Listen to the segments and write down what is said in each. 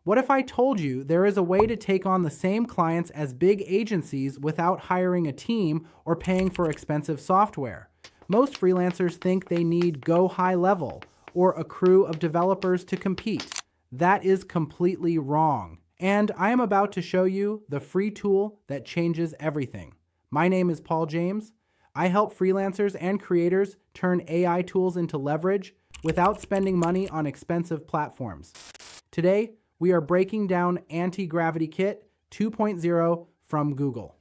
What if I told you there is a way to take on the same clients as big agencies without hiring a team or paying for expensive software? Most freelancers think they need go high level or a crew of developers to compete. That is completely wrong. And I am about to show you the free tool that changes everything. My name is Paul James. I help freelancers and creators turn AI tools into leverage without spending money on expensive platforms. Today, we are breaking down Antigravity Kit 2.0 from Google.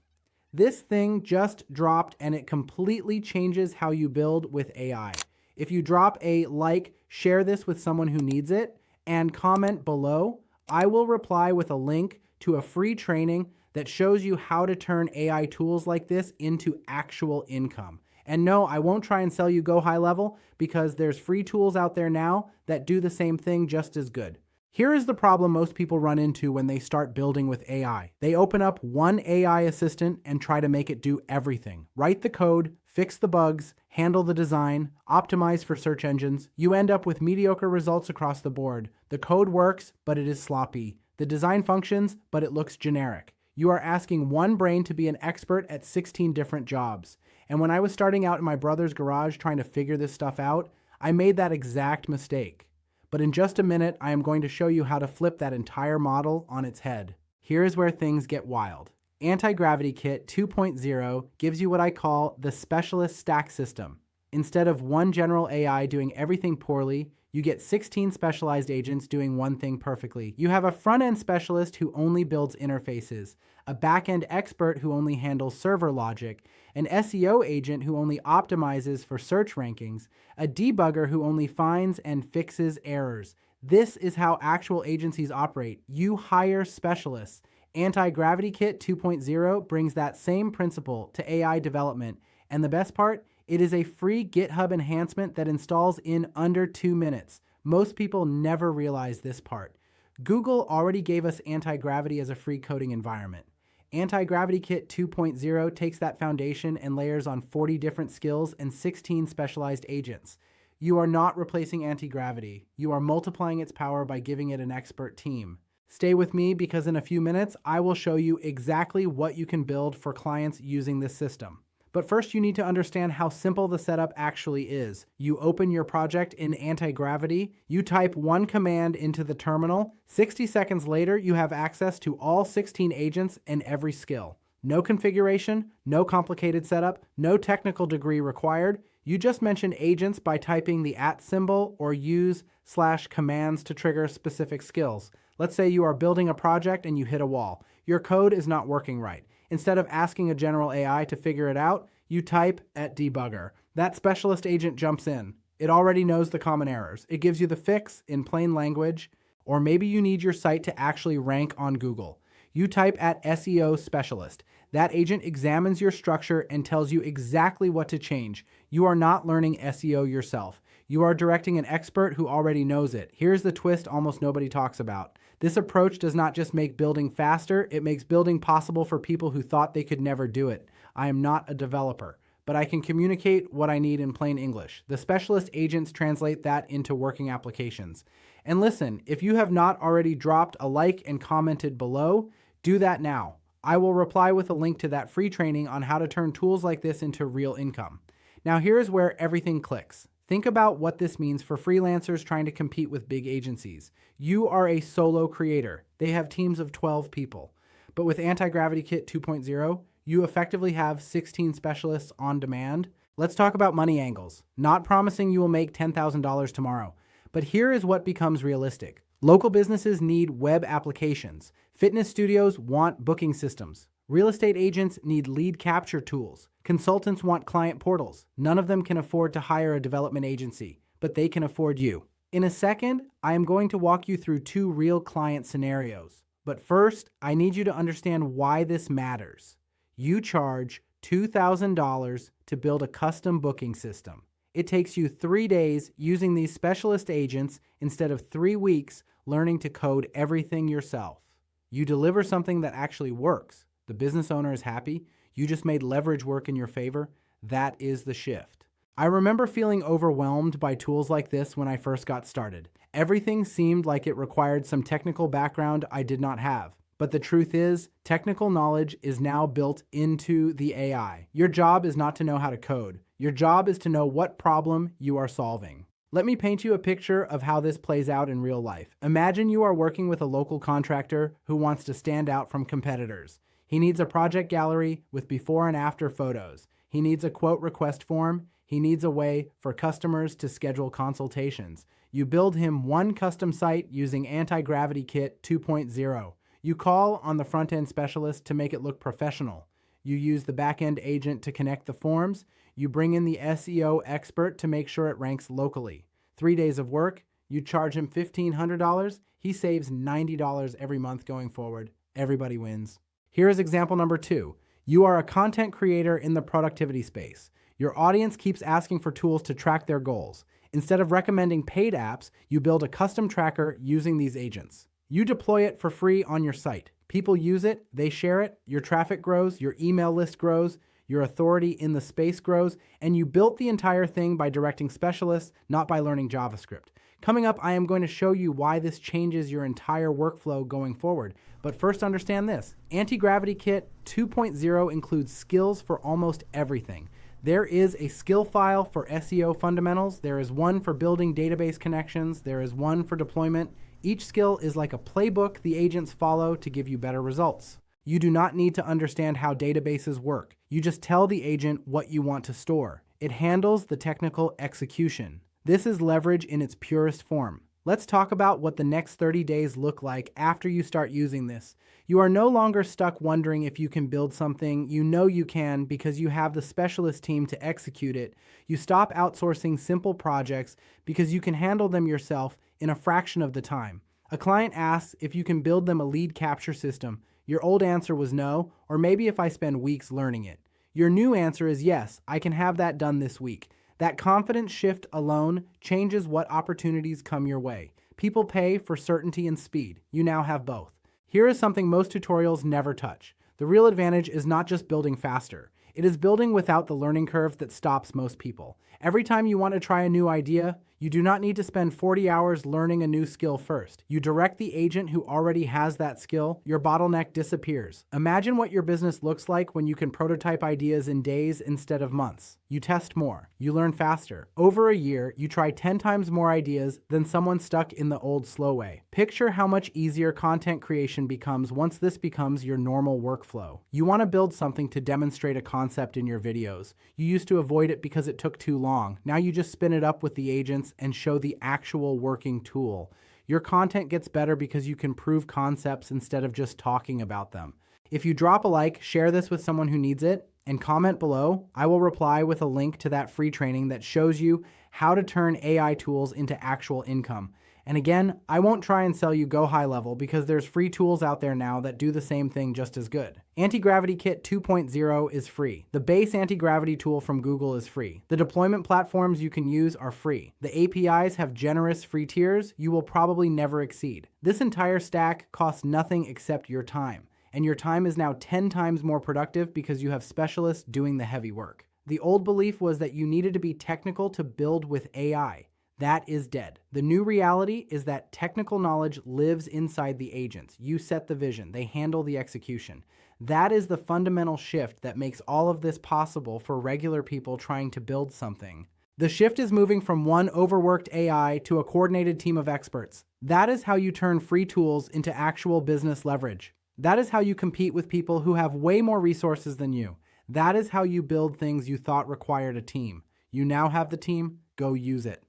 This thing just dropped and it completely changes how you build with AI. If you drop a like, share this with someone who needs it, and comment below, I will reply with a link to a free training that shows you how to turn AI tools like this into actual income. And no, I won't try and sell you go high level because there's free tools out there now that do the same thing just as good. Here is the problem most people run into when they start building with AI. They open up one AI assistant and try to make it do everything. Write the code, fix the bugs, handle the design, optimize for search engines. You end up with mediocre results across the board. The code works, but it is sloppy. The design functions, but it looks generic. You are asking one brain to be an expert at 16 different jobs. And when I was starting out in my brother's garage trying to figure this stuff out, I made that exact mistake. But in just a minute, I am going to show you how to flip that entire model on its head. Here is where things get wild. Antigravity Kit 2.0 gives you what I call the specialist stack system. Instead of one general AI doing everything poorly, you get 16 specialized agents doing one thing perfectly. You have a front-end specialist who only builds interfaces, a back-end expert who only handles server logic, an SEO agent who only optimizes for search rankings, a debugger who only finds and fixes errors. This is how actual agencies operate. You hire specialists. Antigravity Kit 2.0 brings that same principle to AI development. And the best part? It is a free GitHub enhancement that installs in under 2 minutes. Most people never realize this part. Google already gave us Antigravity as a free coding environment. Antigravity Kit 2.0 takes that foundation and layers on 40 different skills and 16 specialized agents. You are not replacing Antigravity. You are multiplying its power by giving it an expert team. Stay with me because in a few minutes, I will show you exactly what you can build for clients using this system. But first, you need to understand how simple the setup actually is. You open your project in Antigravity, you type one command into the terminal, 60 seconds later, you have access to all 16 agents and every skill. No configuration, no complicated setup, no technical degree required. You just mention agents by typing the @ symbol or use/commands to trigger specific skills. Let's say you are building a project and you hit a wall. Your code is not working right. Instead of asking a general AI to figure it out, you type @debugger. That specialist agent jumps in. It already knows the common errors. It gives you the fix in plain language, or maybe you need your site to actually rank on Google. You type @SEO specialist. That agent examines your structure and tells you exactly what to change. You are not learning SEO yourself. You are directing an expert who already knows it. Here's the twist almost nobody talks about. This approach does not just make building faster, it makes building possible for people who thought they could never do it. I am not a developer, but I can communicate what I need in plain English. The specialist agents translate that into working applications. And listen, if you have not already dropped a like and commented below, do that now. I will reply with a link to that free training on how to turn tools like this into real income. Now here's where everything clicks. Think about what this means for freelancers trying to compete with big agencies. You are a solo creator. They have teams of 12 people. But with Antigravity Kit 2.0, you effectively have 16 specialists on demand. Let's talk about money angles. Not promising you will make $10,000 tomorrow, but here is what becomes realistic. Local businesses need web applications. Fitness studios want booking systems. Real estate agents need lead capture tools. Consultants want client portals. None of them can afford to hire a development agency, but they can afford you. In a second, I am going to walk you through 2 real client scenarios. But first, I need you to understand why this matters. You charge $2,000 to build a custom booking system. It takes you 3 days using these specialist agents instead of 3 weeks learning to code everything yourself. You deliver something that actually works. The business owner is happy. You just made leverage work in your favor. That is the shift. I remember feeling overwhelmed by tools like this when I first got started. Everything seemed like it required some technical background I did not have. But the truth is, technical knowledge is now built into the AI. Your job is not to know how to code. Your job is to know what problem you are solving. Let me paint you a picture of how this plays out in real life. Imagine you are working with a local contractor who wants to stand out from competitors. He needs a project gallery with before and after photos. He needs a quote request form. He needs a way for customers to schedule consultations. You build him one custom site using Antigravity Kit 2.0. You call on the front-end specialist to make it look professional. You use the back-end agent to connect the forms. You bring in the SEO expert to make sure it ranks locally. 3 days of work, you charge him $1,500. He saves $90 every month going forward. Everybody wins. Here is example number 2. You are a content creator in the productivity space. Your audience keeps asking for tools to track their goals. Instead of recommending paid apps, you build a custom tracker using these agents. You deploy it for free on your site. People use it, they share it, your traffic grows, your email list grows, your authority in the space grows, and you built the entire thing by directing specialists, not by learning JavaScript. Coming up, I am going to show you why this changes your entire workflow going forward. But first, understand this. Antigravity Kit 2.0 includes skills for almost everything. There is a skill file for SEO fundamentals. There is one for building database connections. There is one for deployment. Each skill is like a playbook the agents follow to give you better results. You do not need to understand how databases work. You just tell the agent what you want to store. It handles the technical execution. This is leverage in its purest form. Let's talk about what the next 30 days look like after you start using this. You are no longer stuck wondering if you can build something. You know you can because you have the specialist team to execute it. You stop outsourcing simple projects because you can handle them yourself in a fraction of the time. A client asks if you can build them a lead capture system. Your old answer was no, or maybe if I spend weeks learning it. Your new answer is yes, I can have that done this week. That confidence shift alone changes what opportunities come your way. People pay for certainty and speed. You now have both. Here is something most tutorials never touch. The real advantage is not just building faster. It is building without the learning curve that stops most people. Every time you want to try a new idea, you do not need to spend 40 hours learning a new skill first. You direct the agent who already has that skill, your bottleneck disappears. Imagine what your business looks like when you can prototype ideas in days instead of months. You test more, you learn faster. Over a year, you try 10 times more ideas than someone stuck in the old slow way. Picture how much easier content creation becomes once this becomes your normal workflow. You want to build something to demonstrate a concept in your videos. You used to avoid it because it took too long. Now you just spin it up with the agents and show the actual working tool. Your content gets better because you can prove concepts instead of just talking about them. If you drop a like, share this with someone who needs it, and comment below, I will reply with a link to that free training that shows you how to turn AI tools into actual income. And again, I won't try and sell you Go High Level because there's free tools out there now that do the same thing just as good. Antigravity Kit 2.0 is free. The base anti-gravity tool from Google is free. The deployment platforms you can use are free. The APIs have generous free tiers you will probably never exceed. This entire stack costs nothing except your time. And your time is now 10 times more productive because you have specialists doing the heavy work. The old belief was that you needed to be technical to build with AI. That is dead. The new reality is that technical knowledge lives inside the agents. You set the vision, they handle the execution. That is the fundamental shift that makes all of this possible for regular people trying to build something. The shift is moving from one overworked AI to a coordinated team of experts. That is how you turn free tools into actual business leverage. That is how you compete with people who have way more resources than you. That is how you build things you thought required a team. You now have the team, go use it.